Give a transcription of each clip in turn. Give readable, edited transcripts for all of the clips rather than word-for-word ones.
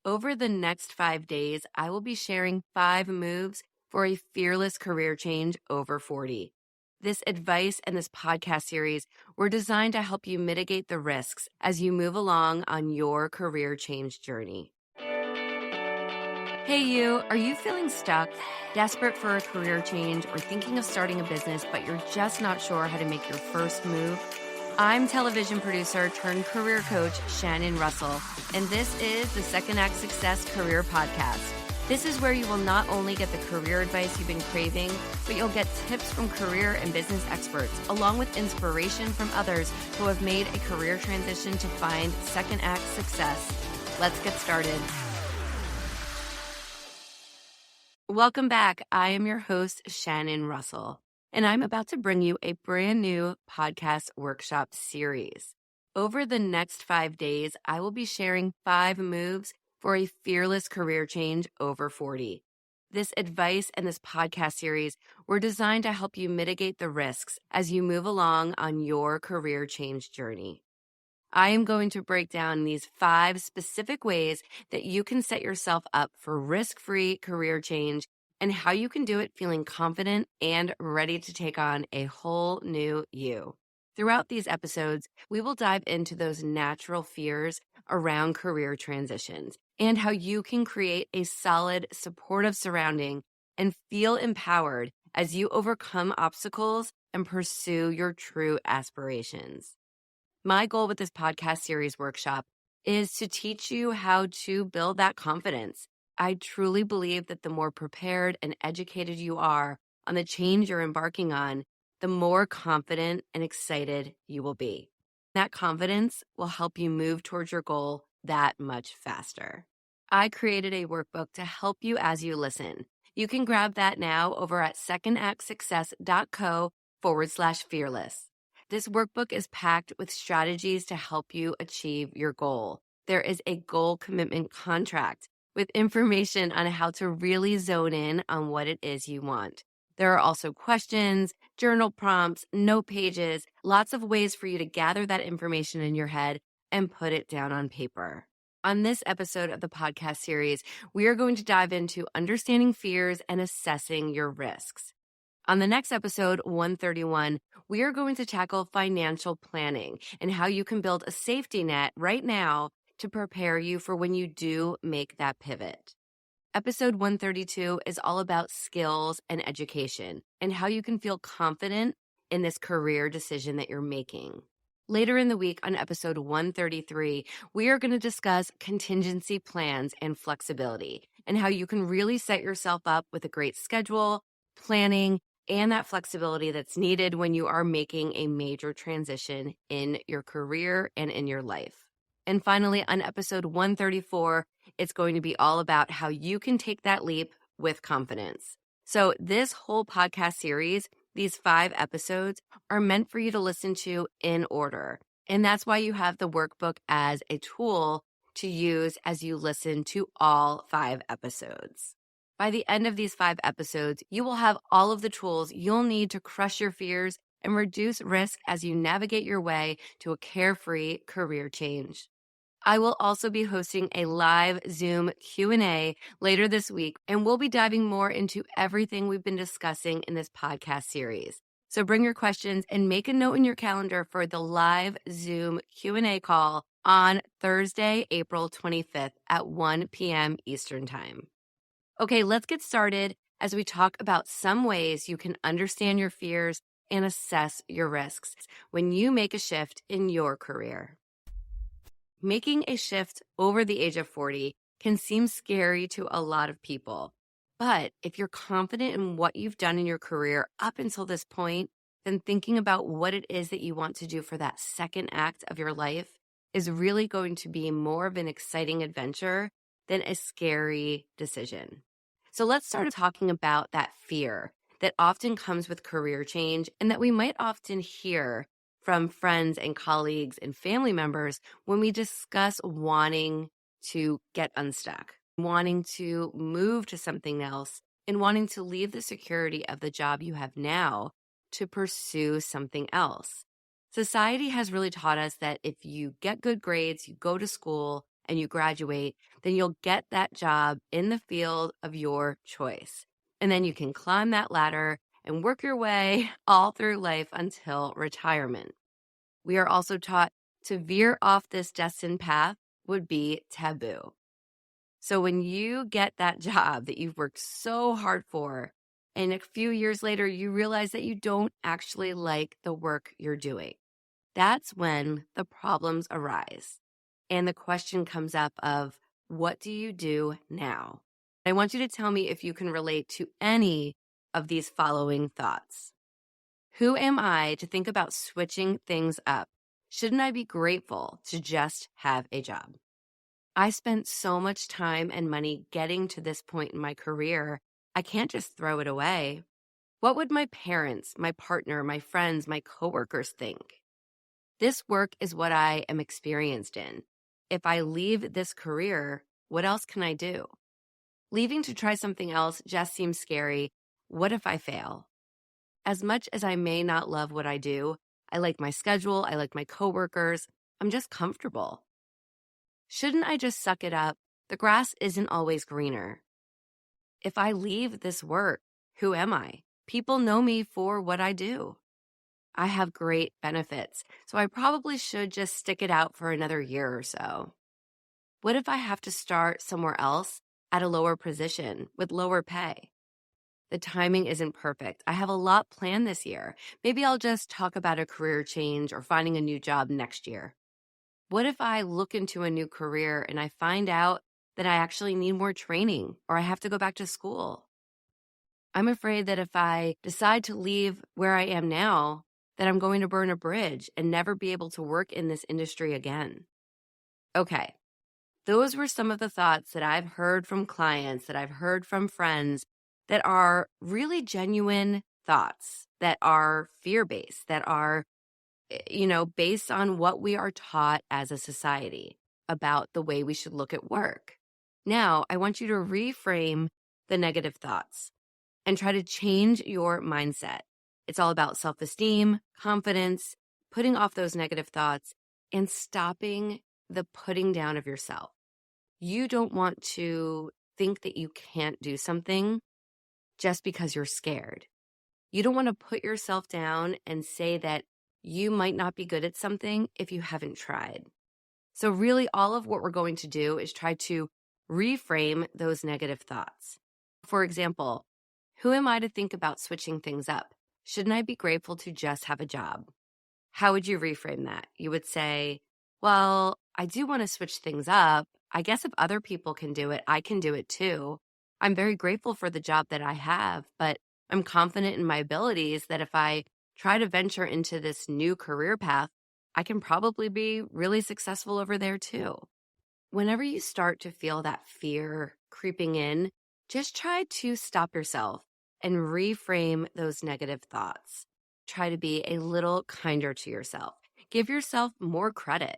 Over the next 5 days, I will be sharing 5 moves for a fearless career change over 40. This advice and this podcast series were designed to help you mitigate the risks as you move along on your career change journey. Hey, you, are you feeling stuck, desperate for a career change, or thinking of starting a business, but you're just not sure how to make your first move? I'm television producer turned career coach Shannon Russell, and this is the Second Act Success Career Podcast. This is where you will not only get the career advice you've been craving, but you'll get tips from career and business experts, along with inspiration from others who have made a career transition to find second act success. Let's get started. Welcome back. I am your host, Shannon Russell, and I'm about to bring you a brand new podcast workshop series. Over the next 5 days, I will be sharing 5 moves for a fearless career change over 40. This advice and this podcast series were designed to help you mitigate the risks as you move along on your career change journey. I am going to break down these 5 specific ways that you can set yourself up for risk-free career change and how you can do it feeling confident and ready to take on a whole new you. Throughout these episodes, we will dive into those natural fears around career transitions and how you can create a solid, supportive surrounding and feel empowered as you overcome obstacles and pursue your true aspirations. My goal with this podcast series workshop is to teach you how to build that confidence. I truly believe that the more prepared and educated you are on the change you're embarking on, the more confident and excited you will be. That confidence will help you move towards your goal that much faster. I created a workbook to help you as you listen. You can grab that now over at secondactsuccess.co/fearless. This workbook is packed with strategies to help you achieve your goal. There is a goal commitment contract with information on how to really zone in on what it is you want. There are also questions, journal prompts, note pages, lots of ways for you to gather that information in your head and put it down on paper. On this episode of the podcast series, we are going to dive into understanding fears and assessing your risks. On the next episode, 131, we are going to tackle financial planning and how you can build a safety net right now to prepare you for when you do make that pivot. Episode 132 is all about skills and education and how you can feel confident in this career decision that you're making. Later in the week on episode 133, we are going to discuss contingency plans and flexibility and how you can really set yourself up with a great schedule, planning, and that flexibility that's needed when you are making a major transition in your career and in your life. And finally, on episode 134, it's going to be all about how you can take that leap with confidence. So this whole podcast series, these 5 episodes, are meant for you to listen to in order. And that's why you have the workbook as a tool to use as you listen to all 5 episodes. By the end of these 5 episodes, you will have all of the tools you'll need to crush your fears and reduce risk as you navigate your way to a carefree career change. I will also be hosting a live Zoom Q&A later this week, and we'll be diving more into everything we've been discussing in this podcast series. So bring your questions and make a note in your calendar for the live Zoom Q&A call on Thursday, April 25th at 1 p.m. Eastern Time. Okay, let's get started as we talk about some ways you can understand your fears and assess your risks when you make a shift in your career. Making a shift over the age of 40 can seem scary to a lot of people. But if you're confident in what you've done in your career up until this point, then thinking about what it is that you want to do for that second act of your life is really going to be more of an exciting adventure than a scary decision. So let's start talking about that fear that often comes with career change and that we might often hear from friends and colleagues and family members when we discuss wanting to get unstuck, wanting to move to something else, and wanting to leave the security of the job you have now to pursue something else. Society has really taught us that if you get good grades, you go to school, and you graduate, then you'll get that job in the field of your choice. And then you can climb that ladder and work your way all through life until retirement. We are also taught to veer off this destined path would be taboo. So when you get that job that you've worked so hard for, and a few years later, you realize that you don't actually like the work you're doing, that's when the problems arise. And the question comes up of, what do you do now? I want you to tell me if you can relate to any of these following thoughts. Who am I to think about switching things up? Shouldn't I be grateful to just have a job? I spent so much time and money getting to this point in my career. I can't just throw it away. What would my parents, my partner, my friends, my coworkers think? This work is what I am experienced in. If I leave this career, what else can I do? Leaving to try something else just seems scary. What if I fail? As much as I may not love what I do, I like my schedule, I like my coworkers, I'm just comfortable. Shouldn't I just suck it up? The grass isn't always greener. If I leave this work, who am I? People know me for what I do. I have great benefits, so I probably should just stick it out for another year or so. What if I have to start somewhere else at a lower position with lower pay? The timing isn't perfect. I have a lot planned this year. Maybe I'll just talk about a career change or finding a new job next year. What if I look into a new career and I find out that I actually need more training or I have to go back to school? I'm afraid that if I decide to leave where I am now, that I'm going to burn a bridge and never be able to work in this industry again. Okay, those were some of the thoughts that I've heard from clients, that I've heard from friends, that are really genuine thoughts, that are fear-based, that are based on what we are taught as a society about the way we should look at work. Now, I want you to reframe the negative thoughts and try to change your mindset. It's all about self-esteem, confidence, putting off those negative thoughts, and stopping the putting down of yourself. You don't want to think that you can't do something just because you're scared. You don't want to put yourself down and say that you might not be good at something if you haven't tried. So really, all of what we're going to do is try to reframe those negative thoughts. For example, who am I to think about switching things up? Shouldn't I be grateful to just have a job? How would you reframe that? You would say, well, I do want to switch things up. I guess if other people can do it, I can do it too. I'm very grateful for the job that I have, but I'm confident in my abilities that if I try to venture into this new career path, I can probably be really successful over there too. Whenever you start to feel that fear creeping in, just try to stop yourself and reframe those negative thoughts. Try to be a little kinder to yourself. Give yourself more credit.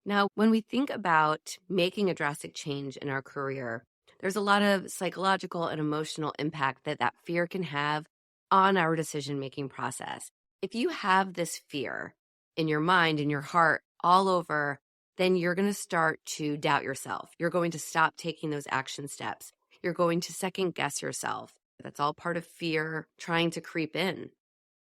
Now, when we think about making a drastic change in our career, there's a lot of psychological and emotional impact that fear can have on our decision-making process. If you have this fear in your mind, in your heart, all over, then you're going to start to doubt yourself. You're going to stop taking those action steps. You're going to second guess yourself. That's all part of fear trying to creep in.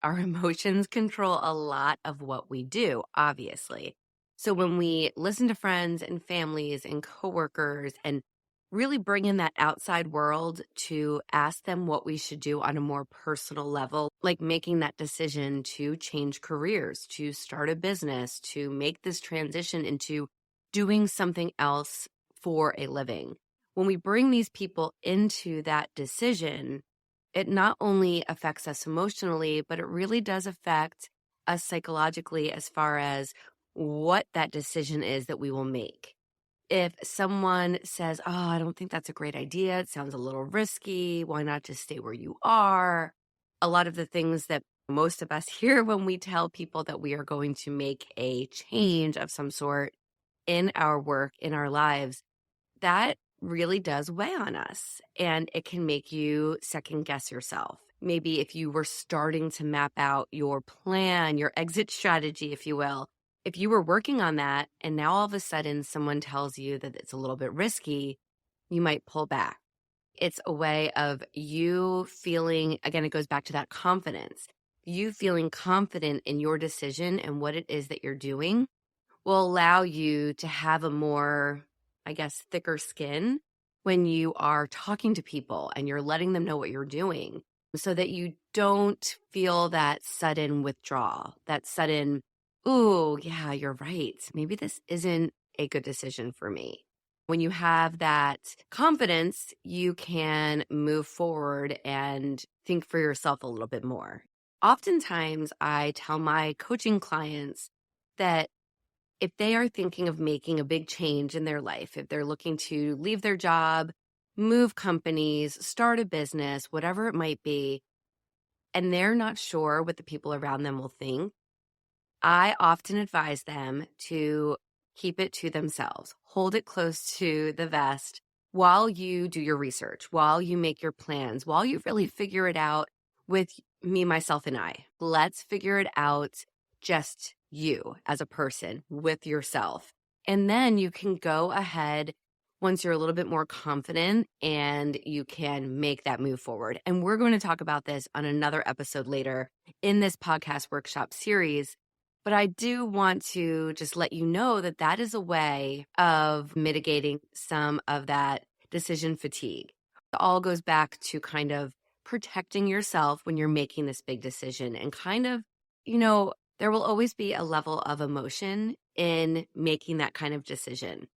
Our emotions control a lot of what we do, obviously. So when we listen to friends and families and coworkers and really bring in that outside world to ask them what we should do on a more personal level, like making that decision to change careers, to start a business, to make this transition into doing something else for a living. When we bring these people into that decision, it not only affects us emotionally, but it really does affect us psychologically as far as what that decision is that we will make. If someone says, oh, I don't think that's a great idea, it sounds a little risky, why not just stay where you are? A lot of the things that most of us hear when we tell people that we are going to make a change of some sort in our work, in our lives, that really does weigh on us, and it can make you second guess yourself. Maybe if you were starting to map out your plan, your exit strategy, if you will, If you were working on that and now all of a sudden someone tells you that it's a little bit risky, you might pull back. It's a way of you feeling, again, it goes back to that confidence. You feeling confident in your decision and what it is that you're doing will allow you to have a more, I guess, thicker skin when you are talking to people and you're letting them know what you're doing so that you don't feel that sudden withdrawal, that sudden, ooh, yeah, you're right. Maybe this isn't a good decision for me. When you have that confidence, you can move forward and think for yourself a little bit more. Oftentimes, I tell my coaching clients that if they are thinking of making a big change in their life, if they're looking to leave their job, move companies, start a business, whatever it might be, and they're not sure what the people around them will think, I often advise them to keep it to themselves, hold it close to the vest while you do your research, while you make your plans, while you really figure it out with me, myself, and I. Let's figure it out, just you as a person with yourself. And then you can go ahead once you're a little bit more confident and you can make that move forward. And we're going to talk about this on another episode later in this podcast workshop series. But I do want to just let you know that that is a way of mitigating some of that decision fatigue. It all goes back to kind of protecting yourself when you're making this big decision and kind of, there will always be a level of emotion in making that kind of decision.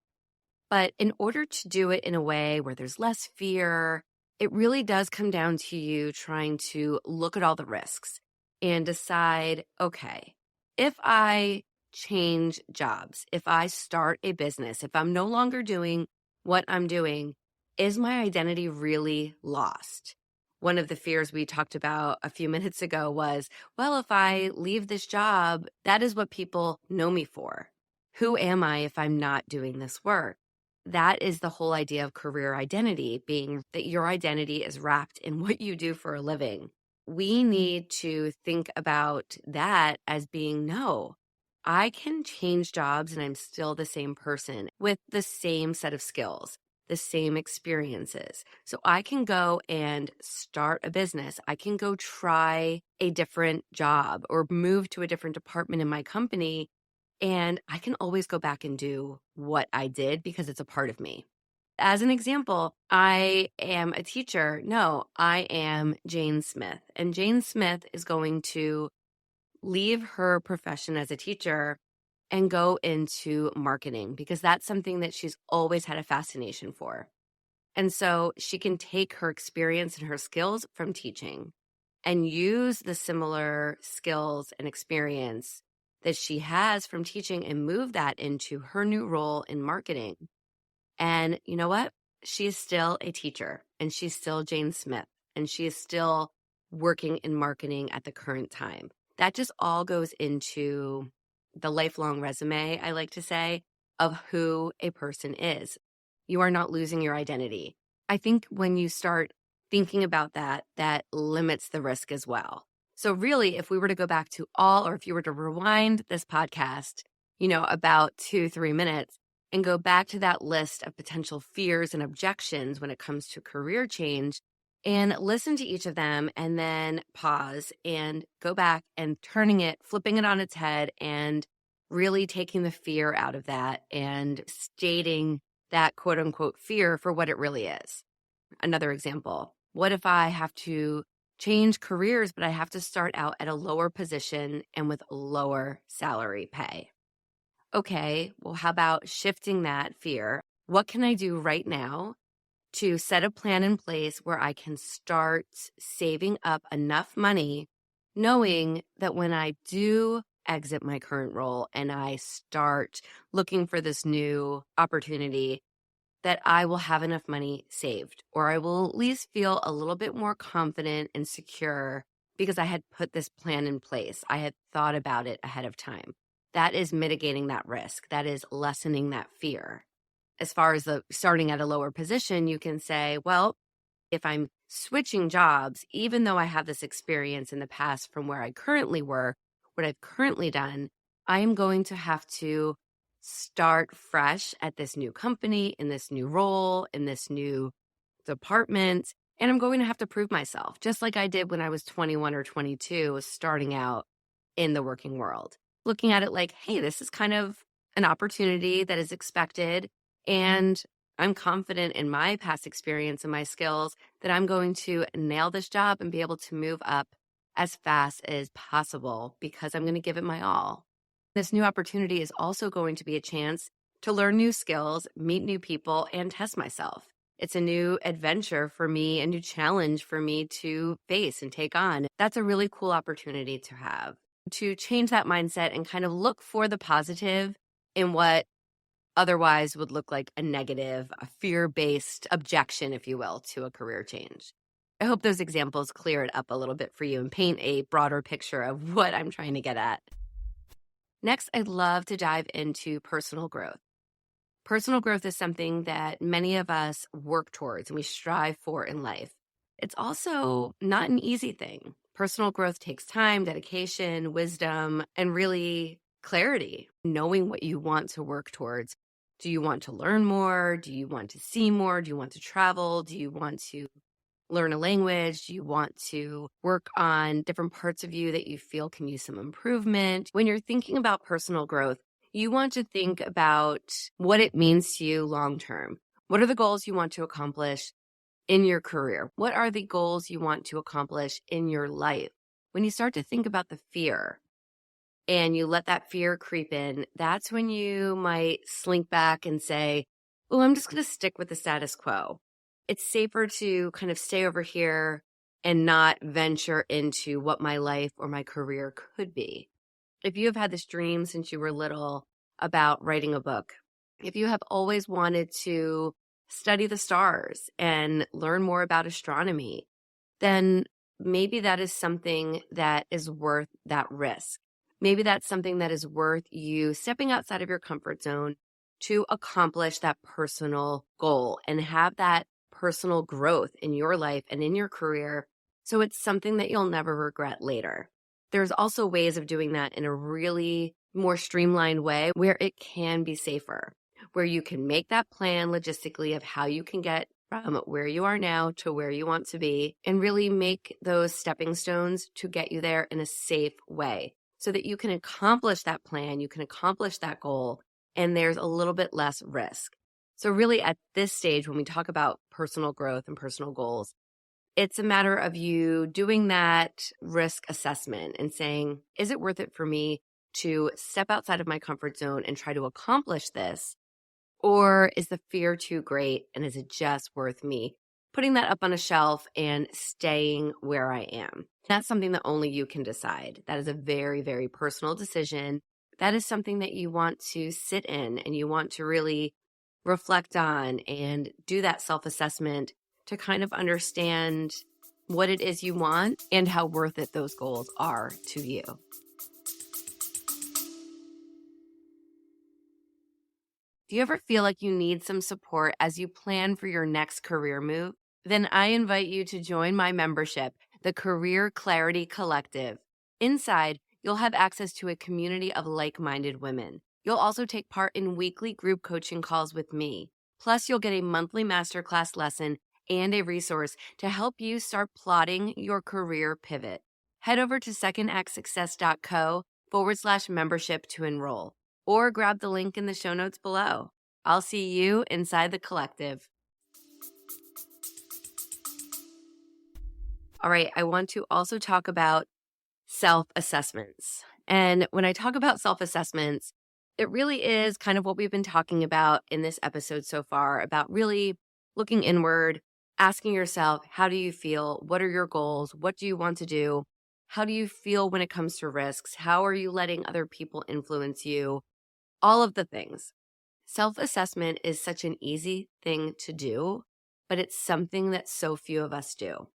But in order to do it in a way where there's less fear, it really does come down to you trying to look at all the risks and decide, okay, if I change jobs, if I start a business, if I'm no longer doing what I'm doing, is my identity really lost? One of the fears we talked about a few minutes ago was, well, if I leave this job, that is what people know me for. Who am I if I'm not doing this work? That is the whole idea of career identity, being that your identity is wrapped in what you do for a living. We need to think about that as being, no, I can change jobs and I'm still the same person with the same set of skills, the same experiences. So I can go and start a business. I can go try a different job or move to a different department in my company. And I can always go back and do what I did because it's a part of me. As an example, I am a teacher. No, I am Jane Smith. And Jane Smith is going to leave her profession as a teacher and go into marketing because that's something that she's always had a fascination for. And so she can take her experience and her skills from teaching and use the similar skills and experience that she has from teaching and move that into her new role in marketing. And you know what? She is still a teacher and she's still Jane Smith and she is still working in marketing at the current time. That just all goes into the lifelong resume, I like to say, of who a person is. You are not losing your identity. I think when you start thinking about that, that limits the risk as well. So really, if we were to go back to or if you were to rewind this podcast, about 2-3 minutes and go back to that list of potential fears and objections when it comes to career change and listen to each of them and then pause and go back and flipping it on its head and really taking the fear out of that and stating that quote unquote fear for what it really is. Another example, what if I have to change careers, but I have to start out at a lower position and with lower salary pay? Okay, well, how about shifting that fear? What can I do right now to set a plan in place where I can start saving up enough money, knowing that when I do exit my current role and I start looking for this new opportunity, that I will have enough money saved, or I will at least feel a little bit more confident and secure because I had put this plan in place. I had thought about it ahead of time. That is mitigating that risk. That is lessening that fear. As far as the starting at a lower position, you can say, well, if I'm switching jobs, even though I have this experience in the past from where I currently work, what I've currently done, I am going to have to start fresh at this new company, in this new role, in this new department. And I'm going to have to prove myself, just like I did when I was 21 or 22, starting out in the working world. Looking at it like, hey, this is kind of an opportunity that is expected. And I'm confident in my past experience and my skills that I'm going to nail this job and be able to move up as fast as possible because I'm going to give it my all. This new opportunity is also going to be a chance to learn new skills, meet new people, and test myself. It's a new adventure for me, a new challenge for me to face and take on. That's a really cool opportunity to have, to change that mindset and kind of look for the positive in what otherwise would look like a negative, a fear-based objection, if you will, to a career change. I hope those examples clear it up a little bit for you and paint a broader picture of what I'm trying to get at. Next, I'd love to dive into personal growth. Personal growth is something that many of us work towards and we strive for in life. It's also not an easy thing. Personal growth takes time, dedication, wisdom, and really clarity, knowing what you want to work towards. Do you want to learn more? Do you want to see more? Do you want to travel? Do you want to learn a language? Do you want to work on different parts of you that you feel can use some improvement? When you're thinking about personal growth, you want to think about what it means to you long term. What are the goals you want to accomplish in your career? What are the goals you want to accomplish in your life? When you start to think about the fear and you let that fear creep in, that's when you might slink back and say, oh, I'm just going to stick with the status quo. It's safer to kind of stay over here and not venture into what my life or my career could be. If you have had this dream since you were little about writing a book, if you have always wanted to study the stars and learn more about astronomy, then maybe that is something that is worth that risk. Maybe that's something that is worth you stepping outside of your comfort zone to accomplish that personal goal and have that personal growth in your life and in your career. So it's something that you'll never regret later. There's also ways of doing that in a really more streamlined way where it can be safer, where you can make that plan logistically of how you can get from where you are now to where you want to be and really make those stepping stones to get you there in a safe way so that you can accomplish that plan, you can accomplish that goal, and there's a little bit less risk. So really at this stage, when we talk about personal growth and personal goals, it's a matter of you doing that risk assessment and saying, is it worth it for me to step outside of my comfort zone and try to accomplish this? Or is the fear too great and is it just worth me putting that up on a shelf and staying where I am? That's something that only you can decide. That is a very, very personal decision. That is something that you want to sit in and you want to really reflect on and do that self-assessment to kind of understand what it is you want and how worth it those goals are to you. Do you ever feel like you need some support as you plan for your next career move? Then I invite you to join my membership, the Career Clarity Collective. Inside, you'll have access to a community of like-minded women. You'll also take part in weekly group coaching calls with me. Plus, you'll get a monthly masterclass lesson and a resource to help you start plotting your career pivot. Head over to secondactsuccess.co/membership to enroll, or grab the link in the show notes below. I'll see you inside the collective. All right, I want to also talk about self-assessments. And when I talk about self-assessments, it really is kind of what we've been talking about in this episode so far, about really looking inward, asking yourself, how do you feel? What are your goals? What do you want to do? How do you feel when it comes to risks? How are you letting other people influence you? All of the things. Self-assessment is such an easy thing to do, but it's something that so few of us do.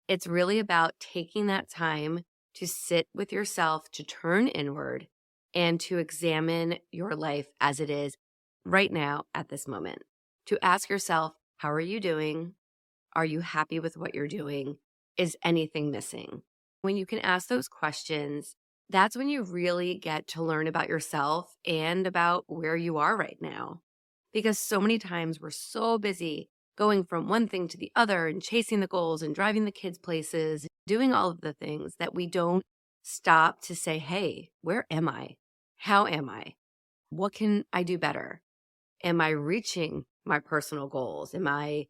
It's really about taking that time to sit with yourself, to turn inward, and to examine your life as it is right now at this moment. To ask yourself, how are you doing? Are you happy with what you're doing? Is anything missing? When you can ask those questions, That's when you really get to learn about yourself and about where you are right now. Because so many times we're so busy going from one thing to the other and chasing the goals and driving the kids places, doing all of the things that we don't stop to say, hey, where am I? How am I? What can I do better? Am I reaching my personal goals? Am I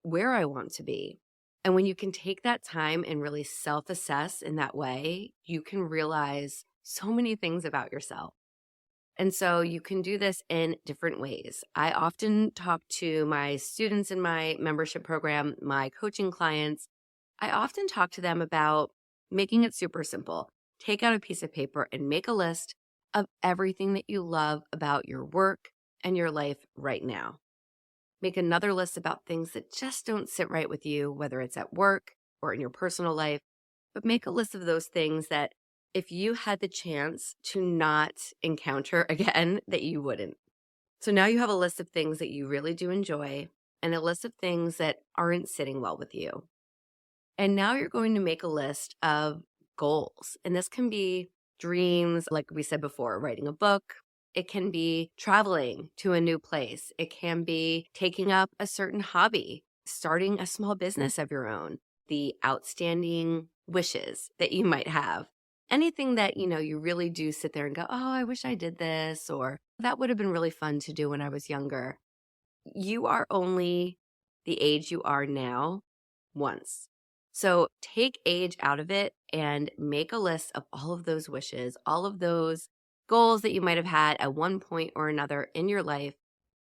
where I want to be? And when you can take that time and really self assess in that way, you can realize so many things about yourself. And so you can do this in different ways. I often talk to my students in my membership program, my coaching clients. I often talk to them about making it super simple. Take out a piece of paper and make a list of everything that you love about your work and your life right now. Make another list about things that just don't sit right with you, whether it's at work or in your personal life. But make a list of those things that if you had the chance to not encounter again, that you wouldn't. So now you have a list of things that you really do enjoy and a list of things that aren't sitting well with you. And now you're going to make a list of goals. And this can be dreams, like we said before, writing a book. It can be traveling to a new place. It can be taking up a certain hobby, starting a small business of your own, the outstanding wishes that you might have. Anything that, you really do sit there and go, oh, I wish I did this, or that would have been really fun to do when I was younger. You are only the age you are now once. So take age out of it and make a list of all of those wishes, all of those goals that you might have had at one point or another in your life,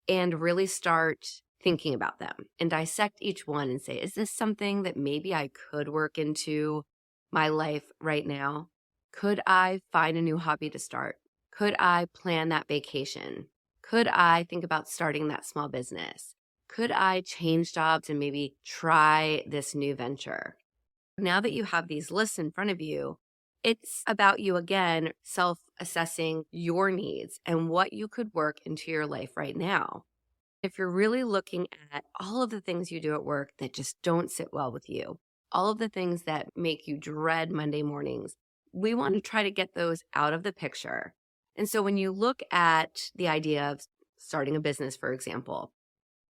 and really start thinking about them and dissect each one and say, is this something that maybe I could work into my life right now? Could I find a new hobby to start? Could I plan that vacation? Could I think about starting that small business? Could I change jobs and maybe try this new venture? Now that you have these lists in front of you, it's about you again self-assessing your needs and what you could work into your life right now. If you're really looking at all of the things you do at work that just don't sit well with you, all of the things that make you dread Monday mornings, we want to try to get those out of the picture. And so when you look at the idea of starting a business, for example,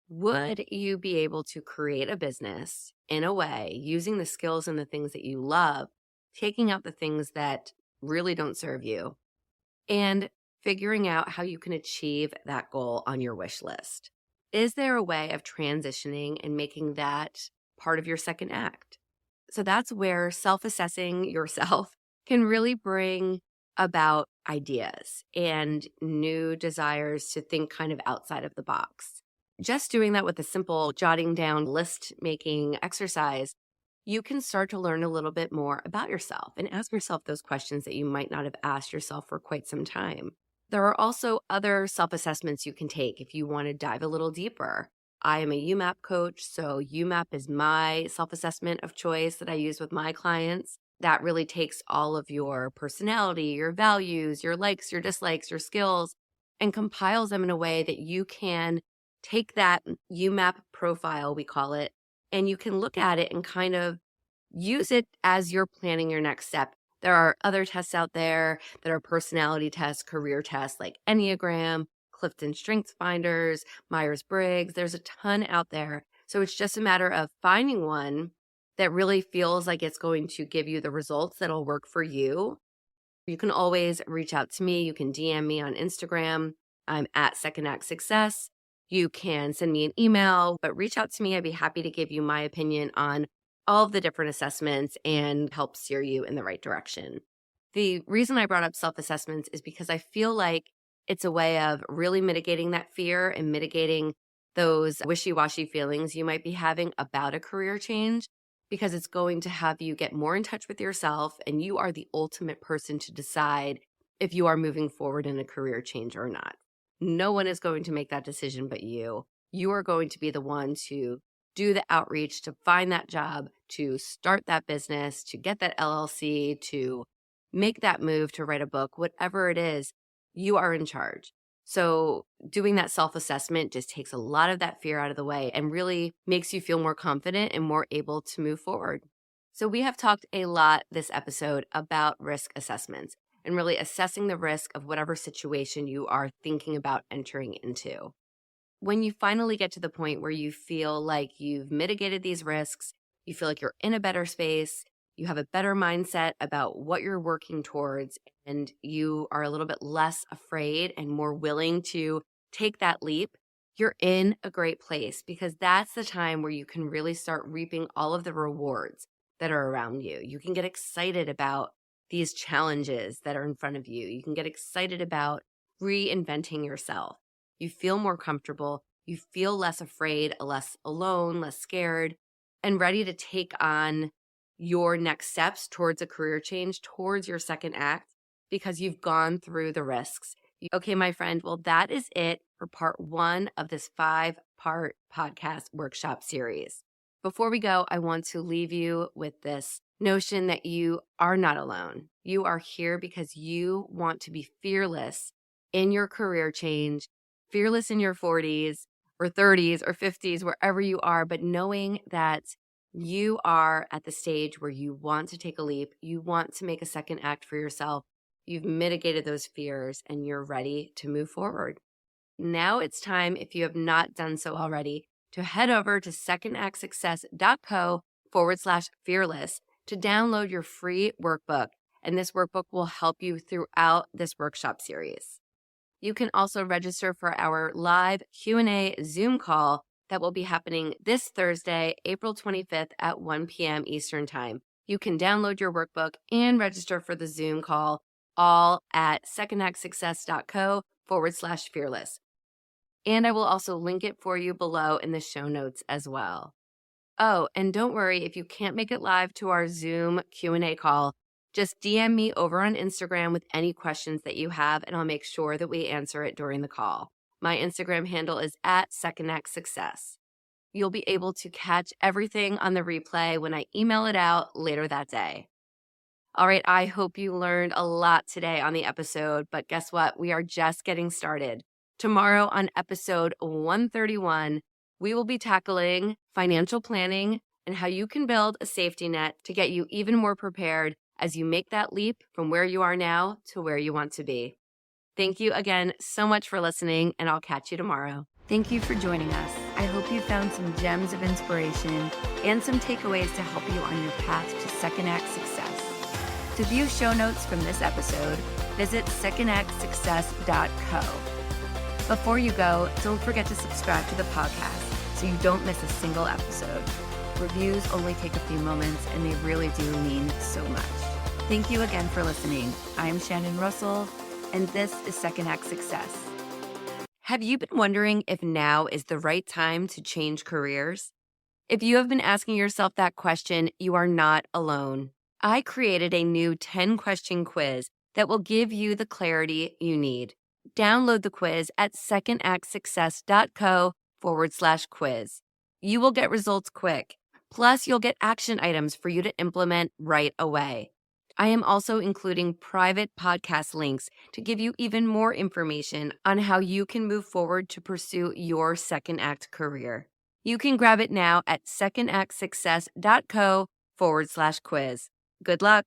would you be able to create a business in a way using the skills and the things that you love, taking out the things that really don't serve you, and figuring out how you can achieve that goal on your wish list? Is there a way of transitioning and making that part of your second act? So that's where self-assessing yourself can really bring about ideas and new desires to think kind of outside of the box. Just doing that with a simple jotting down list making exercise, you can start to learn a little bit more about yourself and ask yourself those questions that you might not have asked yourself for quite some time. There are also other self-assessments you can take if you want to dive a little deeper. I am a UMAP coach, so UMAP is my self-assessment of choice that I use with my clients. That really takes all of your personality, your values, your likes, your dislikes, your skills, and compiles them in a way that you can take that UMAP profile, we call it, and you can look at it and kind of use it as you're planning your next step. There are other tests out there that are personality tests, career tests like Enneagram, Clifton Strengths Finders, Myers-Briggs. There's a ton out there. So it's just a matter of finding one that really feels like it's going to give you the results that'll work for you. You can always reach out to me. You can DM me on Instagram. I'm at Second Act Success. You can send me an email, but reach out to me. I'd be happy to give you my opinion on all of the different assessments and help steer you in the right direction. The reason I brought up self-assessments is because I feel like it's a way of really mitigating that fear and mitigating those wishy-washy feelings you might be having about a career change, because it's going to have you get more in touch with yourself, and you are the ultimate person to decide if you are moving forward in a career change or not. No one is going to make that decision but you. You are going to be the one to do the outreach, to find that job, to start that business, to get that LLC, to make that move, to write a book, whatever it is, you are in charge. So doing that self-assessment just takes a lot of that fear out of the way and really makes you feel more confident and more able to move forward. So we have talked a lot this episode about risk assessments. and really assessing the risk of whatever situation you are thinking about entering into. When you finally get to the point where you feel like you've mitigated these risks, you feel like you're in a better space, you have a better mindset about what you're working towards, and you are a little bit less afraid and more willing to take that leap, you're in a great place, because that's the time where you can really start reaping all of the rewards that are around you. You can get excited about these challenges that are in front of you. You can get excited about reinventing yourself. You feel more comfortable. You feel less afraid, less alone, less scared, and ready to take on your next steps towards a career change, towards your second act, because you've gone through the risks. Okay, my friend, well, that is it for part 1 of this 5-part podcast workshop series. Before we go, I want to leave you with this notion that you are not alone. You are here because you want to be fearless in your career change, fearless in your 40s or 30s or 50s, wherever you are, but knowing that you are at the stage where you want to take a leap, you want to make a second act for yourself, you've mitigated those fears, and you're ready to move forward. Now it's time, if you have not done so already, to head over to secondactsuccess.co/fearless to download your free workbook, and this workbook will help you throughout this workshop series. You can also register for our live Q&A Zoom call that will be happening this Thursday, April 25th at 1 p.m. Eastern Time. You can download your workbook and register for the Zoom call all at secondactsuccess.co/fearless. And I will also link it for you below in the show notes as well. Oh, and don't worry if you can't make it live to our Zoom Q&A call. Just DM me over on Instagram with any questions that you have, and I'll make sure that we answer it during the call. My Instagram handle is @secondactsuccess. You'll be able to catch everything on the replay when I email it out later that day. All right, I hope you learned a lot today on the episode, but guess what? We are just getting started. Tomorrow on episode 131, we will be tackling financial planning and how you can build a safety net to get you even more prepared as you make that leap from where you are now to where you want to be. Thank you again so much for listening, and I'll catch you tomorrow. Thank you for joining us. I hope you found some gems of inspiration and some takeaways to help you on your path to second act success. To view show notes from this episode, visit secondactsuccess.co. Before you go, don't forget to subscribe to the podcast so you don't miss a single episode. Reviews only take a few moments, and they really do mean so much. Thank you again for listening. I'm Shannon Russell, and this is Second Act Success. Have you been wondering if now is the right time to change careers? If you have been asking yourself that question, you are not alone. I created a new 10-question quiz that will give you the clarity you need. Download the quiz at secondactsuccess.co/quiz. You will get results quick. Plus, you'll get action items for you to implement right away. I am also including private podcast links to give you even more information on how you can move forward to pursue your second act career. You can grab it now at secondactsuccess.co/quiz. Good luck.